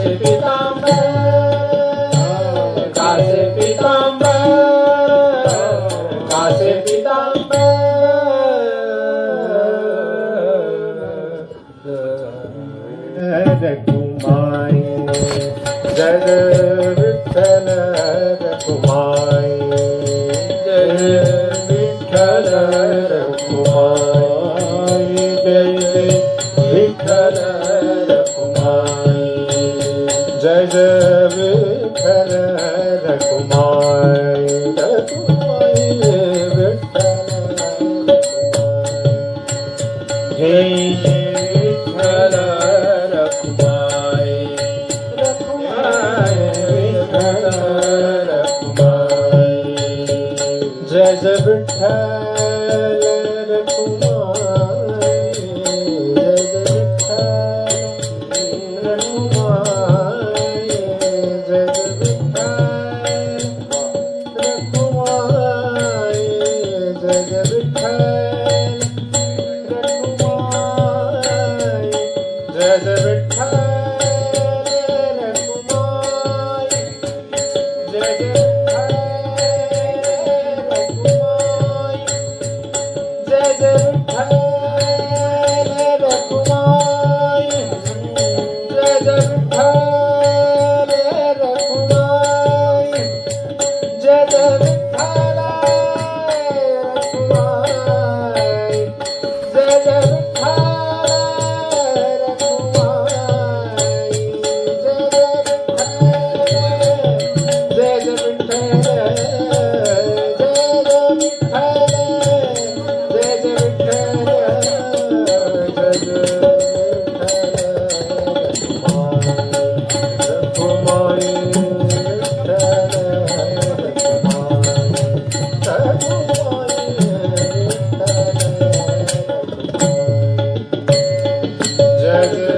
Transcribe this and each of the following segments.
कासे पीतांबर कासे पीतांबर कासे पीतांबर रघुमाई जय विठ्ठल रघुमाई जय विठ्ठल रघुमाई जय विठ्ठल रखुमाई जय जय विठ्ठल रघुमाई रघुमाई विठ्ठल हे विठ्ठल रखुमाई रखुमाई विठ्ठल रखुमाई जय जय विठ्ठल रघुमाई जय जय विठ्ठल रघुमाई जय जय विठ्ठल रघुमाई जय जय विठ्ठल रघुमाई जय जय विठ्ठल रघुमाई जय जय जय जय विठ्ठल रखुमाई जय जय विठ्ठल रखुमाई जय जय विठ्ठल रखुमाई जय जय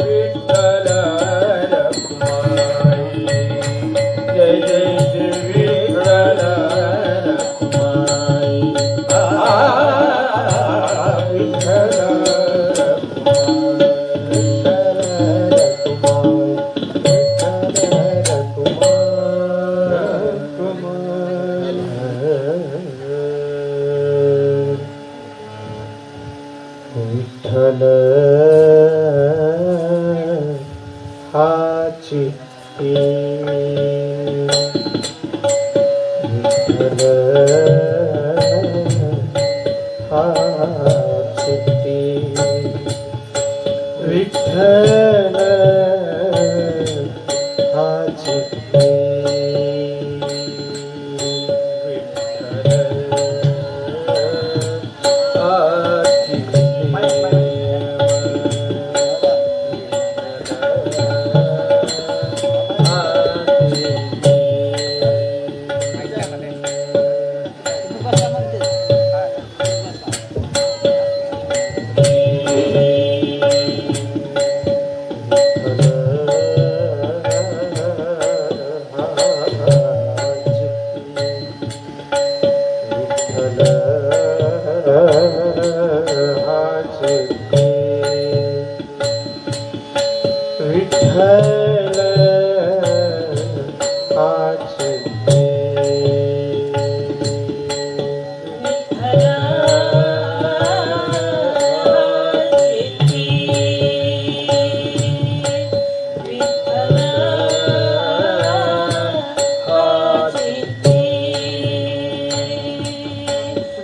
विठ्ठल रखुमाई जय जय विठ्ठल विठ्ठल हाची विठ्ठल हाची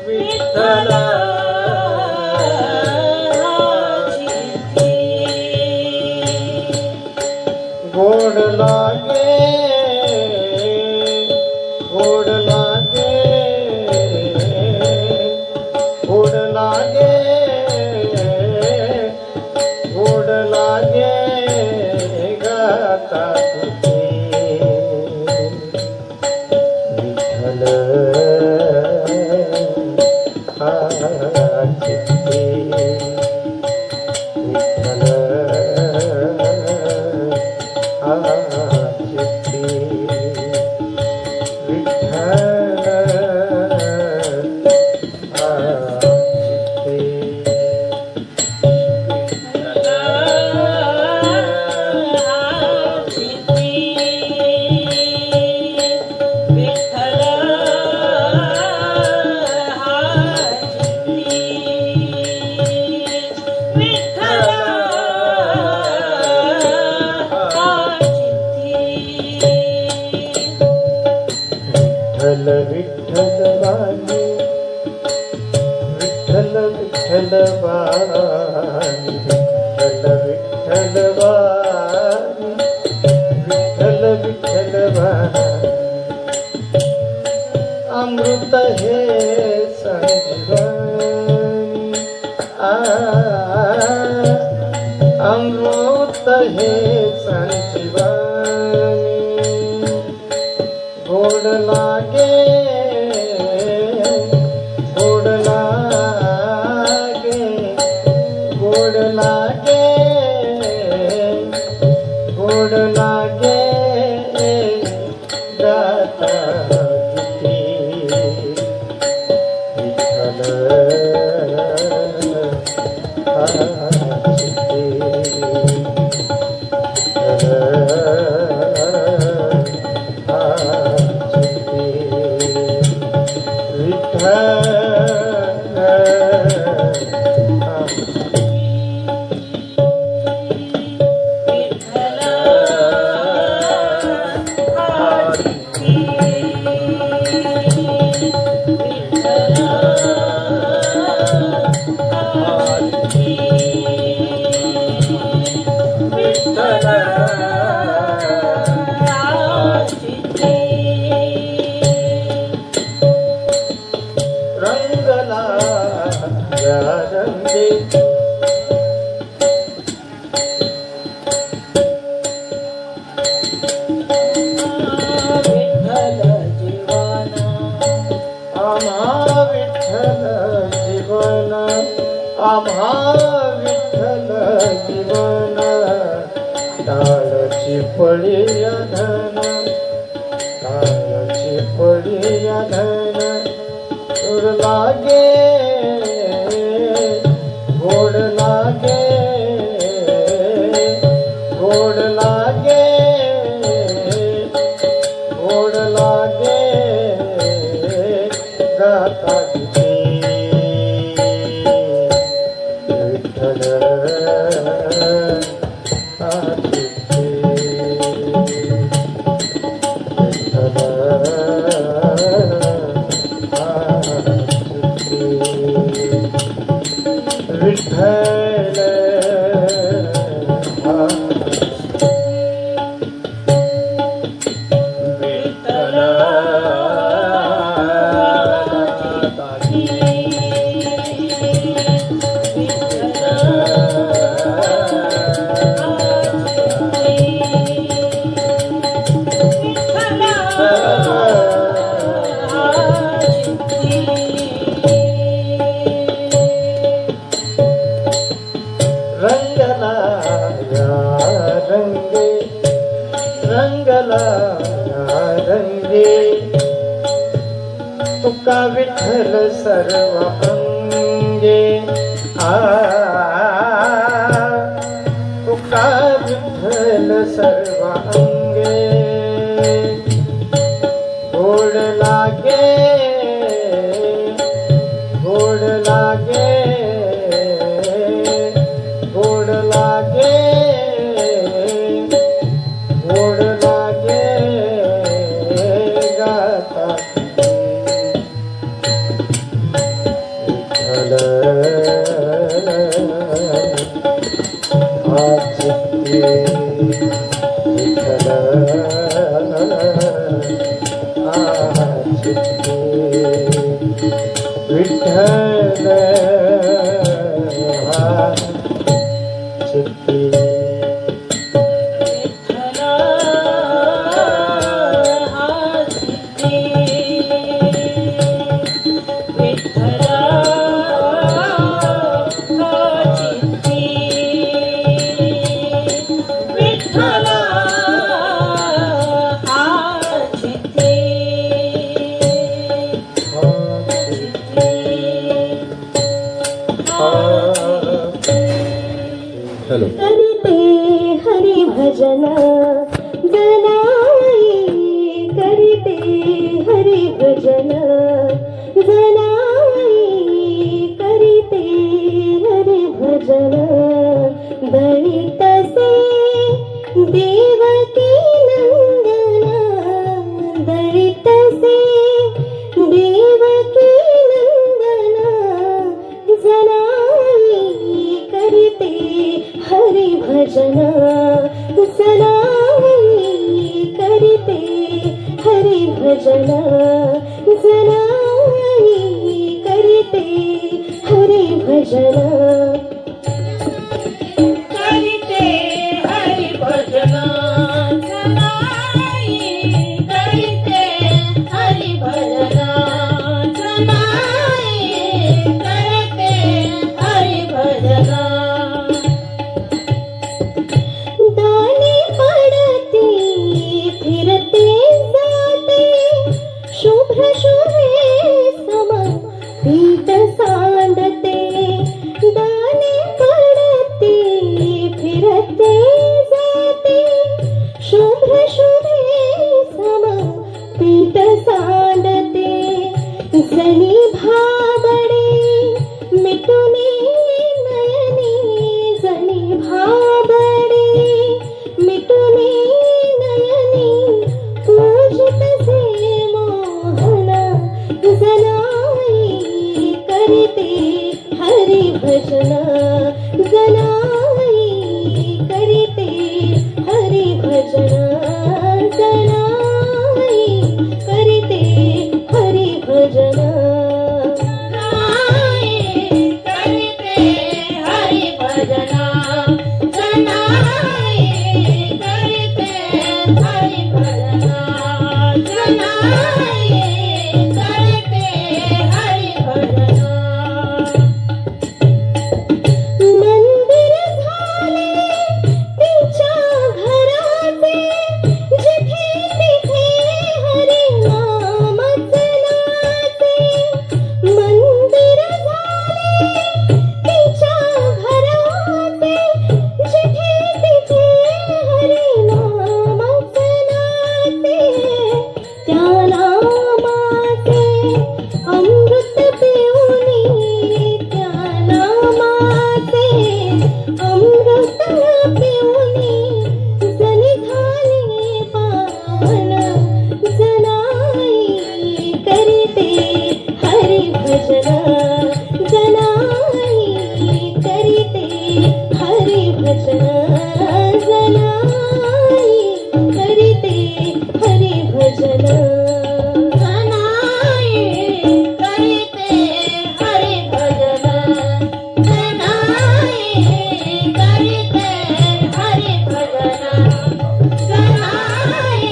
विठ्ठल हाची गोड लागे गोड लागे गोड लागे गोड लागे गाता तुझे विठ्ठल हाची विठ्ठल हाची अमृत हे संजीवनी अमृत हे संजीवनी गोड लागे गोड लागे गोड लागे गोड लागे गाता गीती विठ्ठल रंगला रंगे विठ्ठल जीवन आम्हा विठ्ठल जीवन आम्हा विठ्ठल जीवन ताळची पडी धन ताळची पडी धन गोड लागे गोड लागे गोड लागे गोड लागे गाता गीती विठ्ठल विठ्ठल रंगला रंगे रंगला रंगे तुका विठ्ठल सर्व अंगे तुका विठ्ठल सर्व अंगे गोड लागे गोड लागे गोड लागे गोड लागे गाता विठ्ठल आचित्ते विठ्ठल आचित्ते विठ्ठल चित्ती हॅलो करते हरि भजन जनाई करते हरि भजन जनाई करते हरि भजन दलित से देवकी नंदन दलित से देवकी नंदन जनाई करते हरि भजन जनाई करते हरि भजन जनाई करीते हरी भजन करीते हरी भजन जनाई करीते हरी भजन जनाई करते हरी भजन दाने पडते फिरते जाते शुभ्र शुभे सम पीठ सांडते दाने पडते फिरते जाते शुभ्र शुभे सम पीठ सांडते जनी भाबडे मिटुने नयनी जनी भाबडे मिटुने नयनी पूजित से मोहन जनाई करीते हरी भजन जनाई करीते हरी भजन जनाई करीते हरी भजन करते हरि भजन जनाई करते हरि भजन जनाई करते हरि भजन मंदिर झाले तिच्या घराचे जिथे तिथे हरी नामच नाचे मंदिर झाले तिच्या घराचे जिथे तिथे हरी नामच नाचे त्या नामाचे अमृत पिऊनी त्या नामाचे अमृत पिऊनी जनी झाले पावन जनाई करीते हरी भजन जनाई करीते हरी भजन जनाई करीते हरी भजन जनाई करते हरि भजन जनाई करते हरि भजन जनाई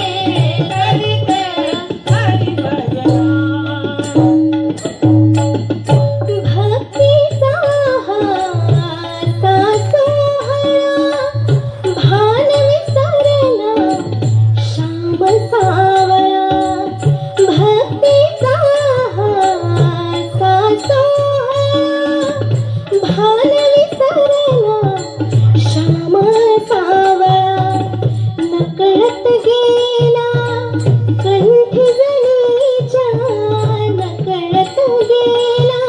करते हरि भजन भक्तीचा हाता सोहळा भान विसरला श्याम सावळा भक्तीचा हाता सोहळा भान विसरला श्याम सावळा नकळत गेला कंठी जणीच्या नकळत गेला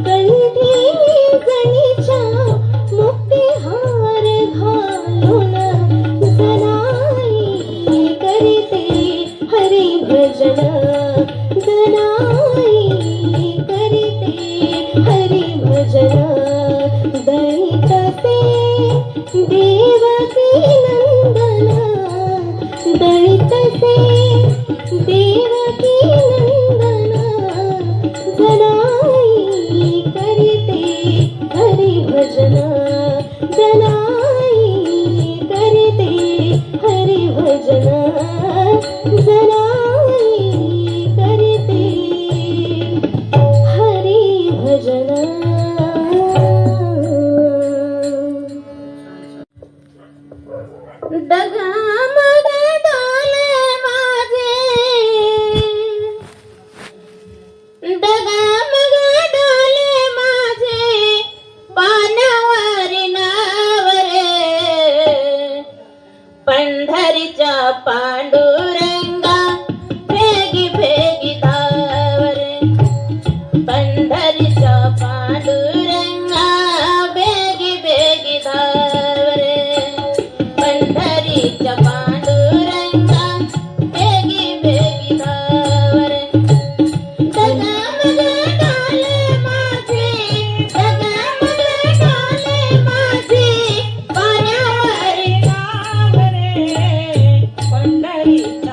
कंठी जणीच्या मुक्ती हार घालून जनाई करीते हरी भजन जनाई करीते हरी भजन दळितसे देवकी नंदन दळितसे देवकी नंदन जनाई करीते हरी भजन जनाई करीते हरी भजन जनाई करीते हरी भजन डगमग डोले माझे डगमग डोले माझे पानावरी नावरे पंढरीच्या पांडुरंगा भेगी भेगी धावरे पंढरीच्या पांडुरंगा भेगी भेगी धावरे पंढरीच्या पांडुरंगा भेगी भेगी धावरे डगमग डोले माझे डगमग डोले माझे पाण्यावरी नावरे पंढरीच्या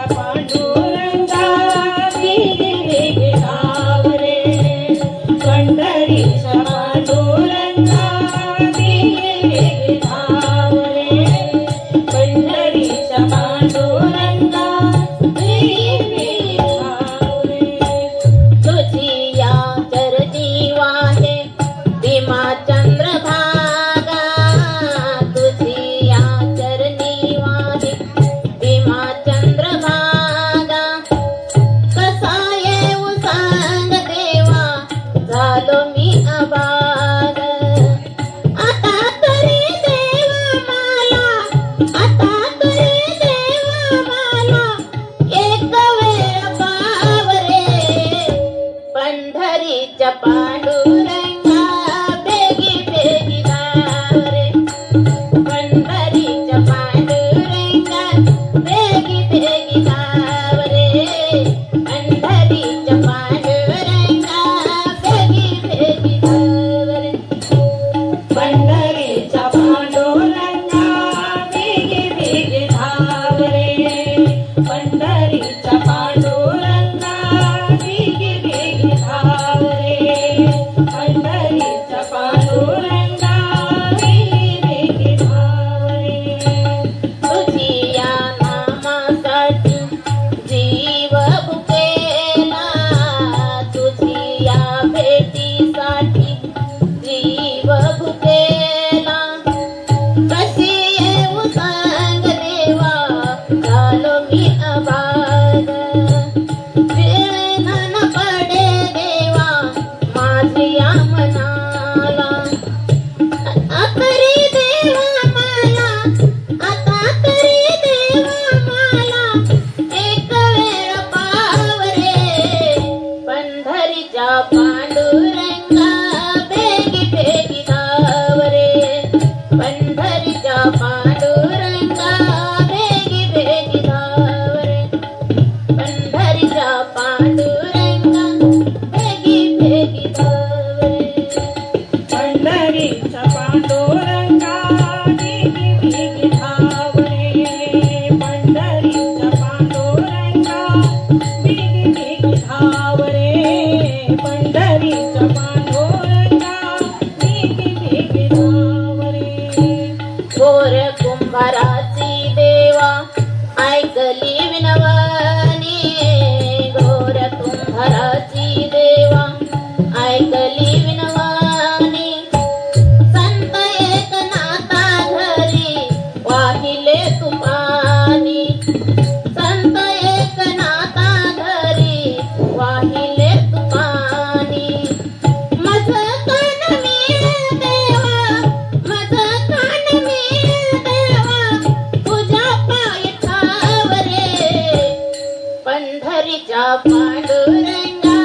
पंढरीच्या पांडुरंगा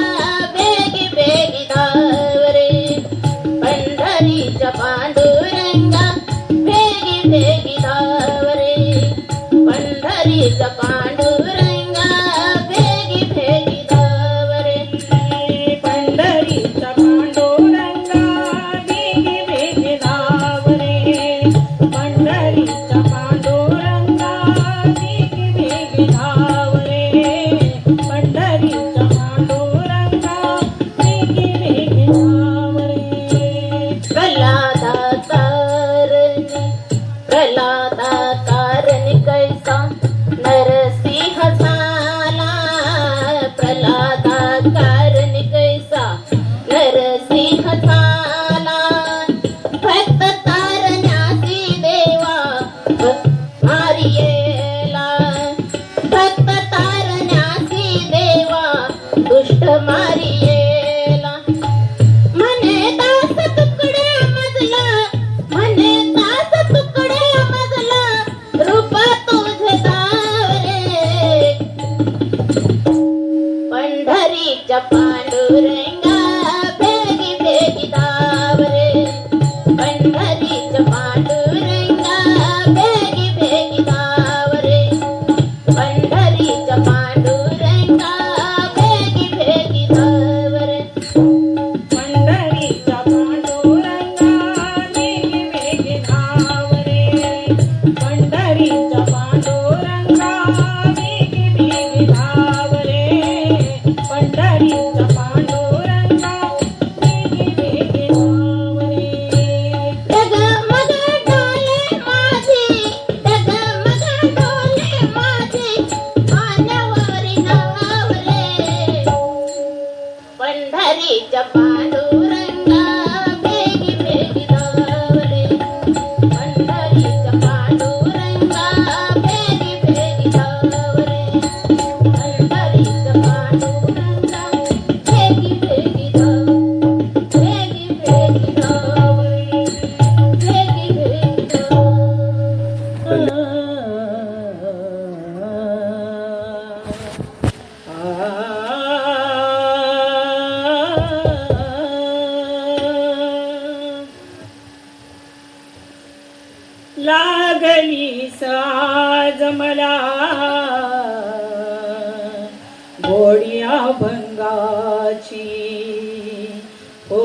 बेगी बेगी धाव रे पंढरीच्या पांडुरंगा बेगी बेगी धाव रे पंढरीच्या पांडुरंगा बेगी बेगी धाव रे पंढरीचा पांडुरंगा बेगी बेगी धाव रे पंढरीचा पांडुरंगा बेगी बेगी धाव रे पंढरीचा पांडुरंगा बेगी बेगी धाव रे प्रल्हादाकारणी कैसा नरसिंह झाला प्रल्हादाकारणी कैसा नरसिंह झाला भक्त तारण्यासी देवा मारियेला भक्त तारण्यासी देवा दुष्ट मारियेला म्हणे दास तुकड्या मजला म्हणे दास तुकड्या मजला रूप तुझे दावरे पंढरीच्या पांडुरंगा बेगी बेगी धावरे पंढरीच्या पांडुरंगा बेगी बेगी धावरे पंढरीच्या पांडुरंगा बेगी बेगी धावरे पंढरीचा पांडुरंगा बेगी बेगी धाव रे पंढरीचा पांडुरंगा बेगी बेगी धाव रे पंढरीचा पांडुरंगा बेगी बेगी धाव रे डगमग डोले माझे डगमग डोले माझे मानवरी नाव रे पंढरीच्या पांडुरंगा बेगी बेगी धाव रे पंढरीच्या पांडुरंगा बेगी बेगी धाव रे पंढरीच्या पांडुरंगा बेगी बेगी धाव बेगी बेगी धाव रे बेगी बेगी धाव लागली साज मला गोडिया भंगाची हो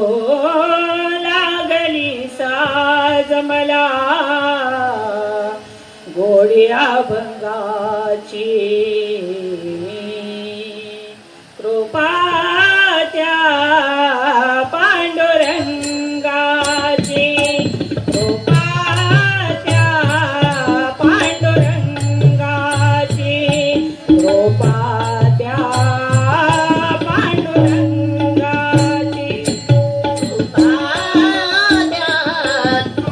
लागली साज मला गोडिया भंगाची कृपा त्या पांडुरंगाची कृपा त्या पांडुरंगाची कृपा त्या पांडुरंगाची कृपाद्या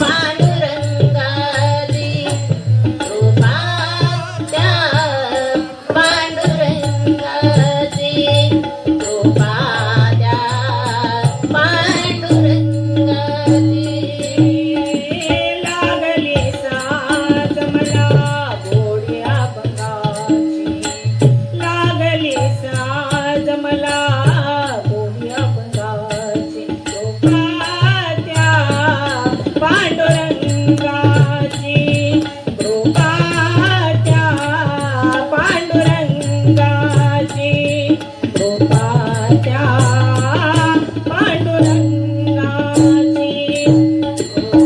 पांडुरंगाची कृपाद्या पांडुरंगाची कृपाद्या पांडुरंगाची लागली साज मला गोडिया भंगाची लागली साज मला गोडिया भंगाची कृपा त्या पांडुरंगाची कृपा त्या पांडुरंगाची कृपा त्या पांडुरंगाची कृपाद्या पांडुरंगाची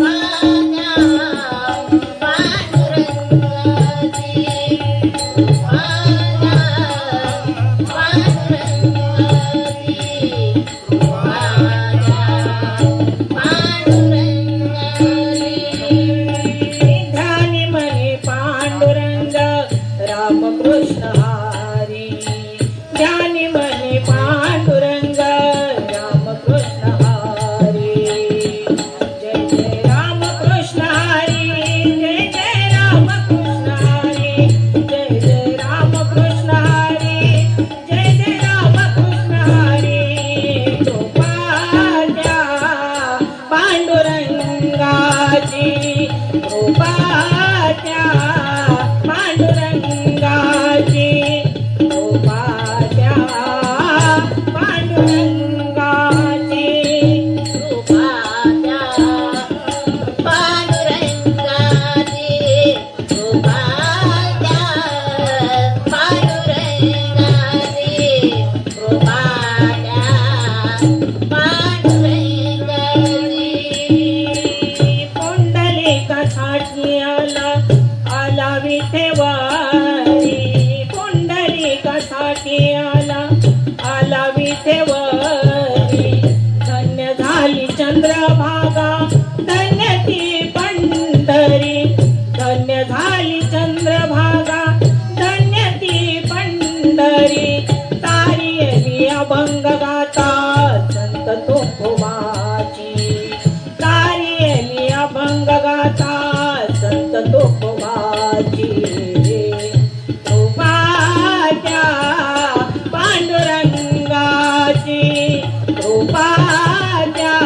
कृपाद्या पांडुरंगाची कृपाद्या पांडुरंगाची ध्यानी मने पांडुरंग रामकृष्ण हरी ध्यानी मने पांडुरंग रामकृष्ण हरी जय जय रामकृष्ण हरी जय जय रामकृष्ण हरी जय जय रामकृष्ण हरी जय जय रामकृष्ण हरी कृपा त्या पांडुरंगाची कृपा त्या पांडुरंगाची कृपा त्या विठेवरी पुंडलिकासाठी आला विठेवरी धन्य झाली चंद्रभागा धन्य ती पंढरी धन्य झाली चंद्रभागा धन्य ती पंढरी तारियली अभंग गाता संत तुकोबाची तारियली अभंग गाता संत तुकोबाची कृपाच्या पांडुरंगाची कृपाच्या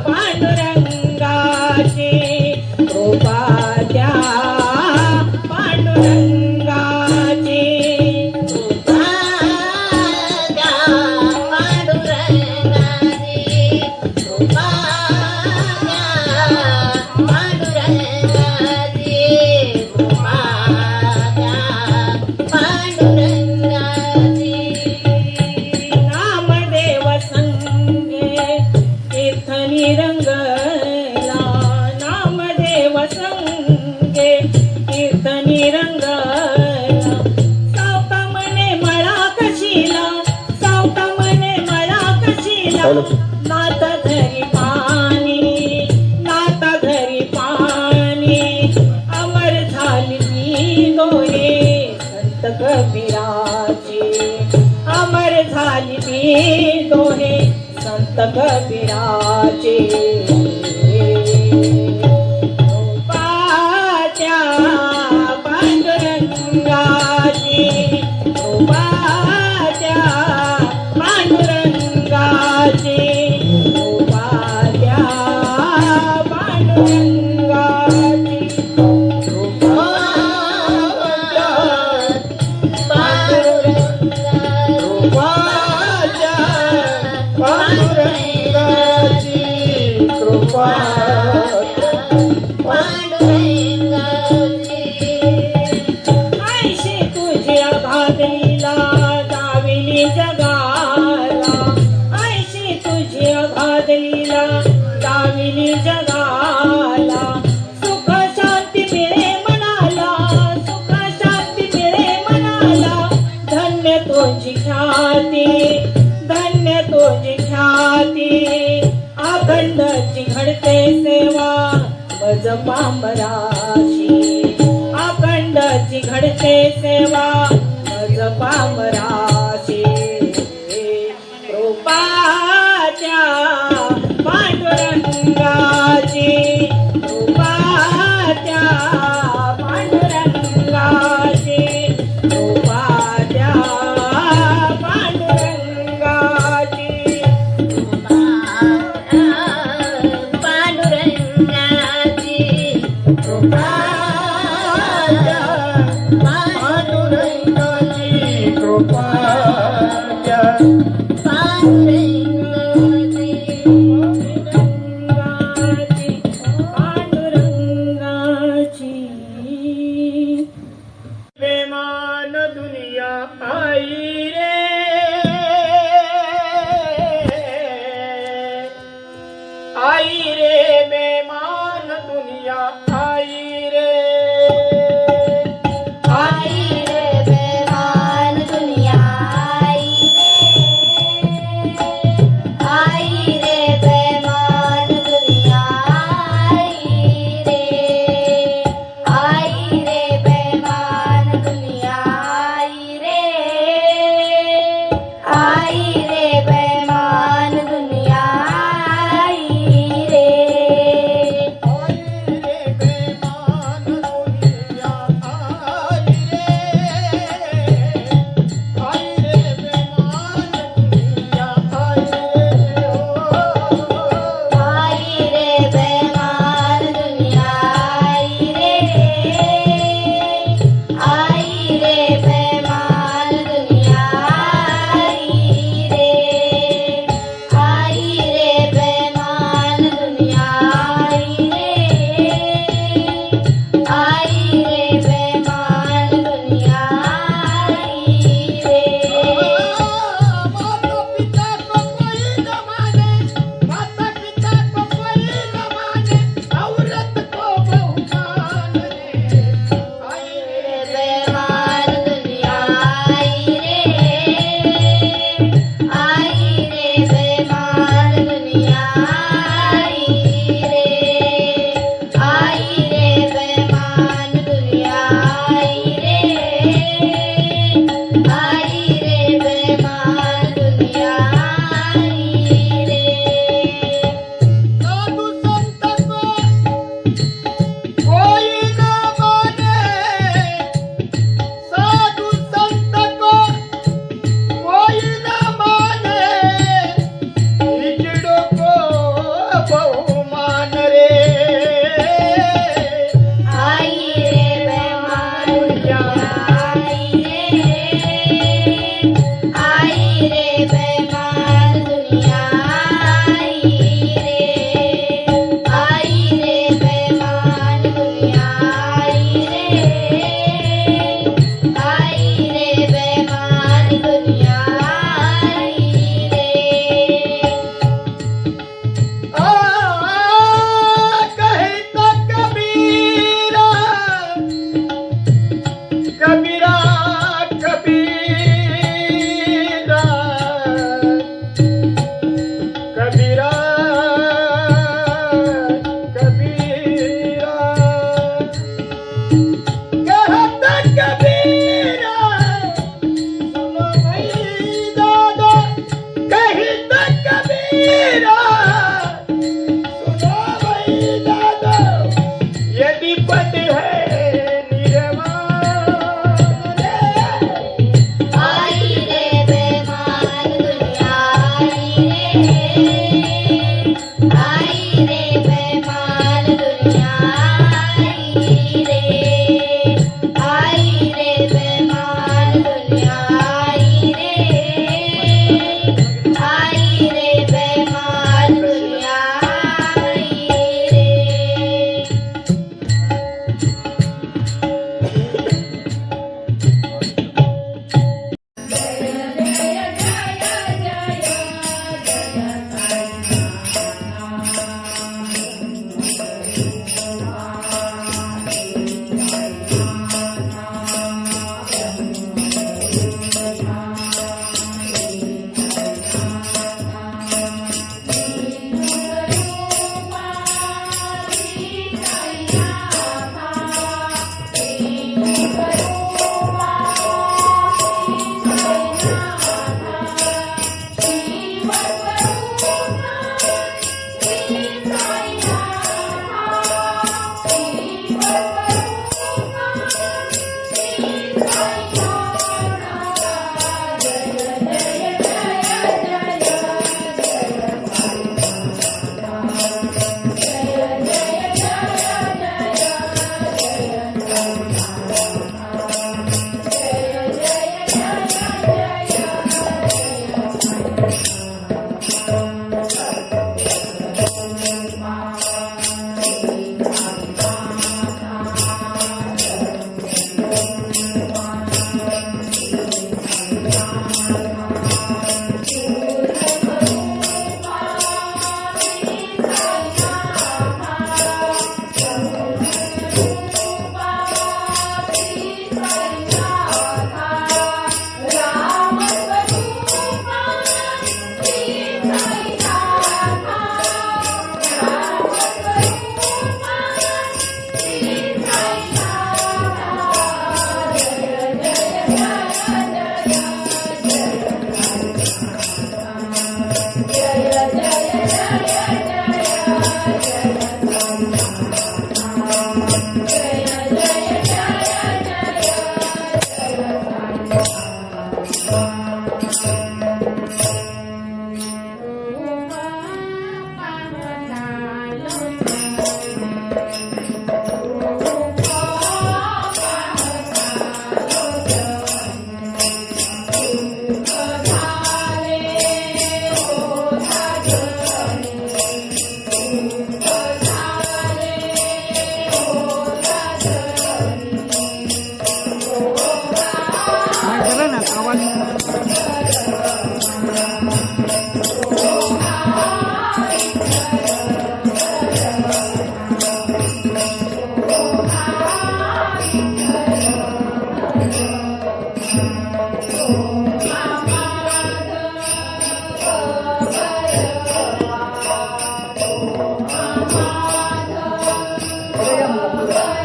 पांडुरंगाची कृपाच्या पांडुरंगाची कृपाच्या पांडुरंगाची कृपाच्या पांडुरंगाची कृपाच्या पांडुरंगाची नामदेव संगे कीर्तनी रंगला नामदेव संगे कीर्तनी रंगला सावता मने मळा कशीला सावता मने मळा कशीला नात धरी पाणी अमर झाली ती दोहे संत कबीराची अमर झाली ती दोहे संत कबीराचे कृपाच्या पांडुरंगाची कृपाच्या पांडुरंगाची कृपाच्या पांडुरंगाची पांडुरंगाची कृपा ऐशी तुझी अगाधलीला दाविली जगाला ऐशी तुझी अगाधलीला दाविली जगाला सुख शांती मिळे मनाला सुख शांती मिळे मनाला धन्य तुझी ख्याती धन्य तुझी ख्याती अखंडची घडते सेवा मज पामराशी अखंडची घडते सेवा मज पामराशी कृपाच्या पांडुरंगाची कृपाच्या पांडुरंगाची कृपाच्या पांडुरंगाची पांडुरंगाची पांडुरंगाची कृपा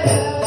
कर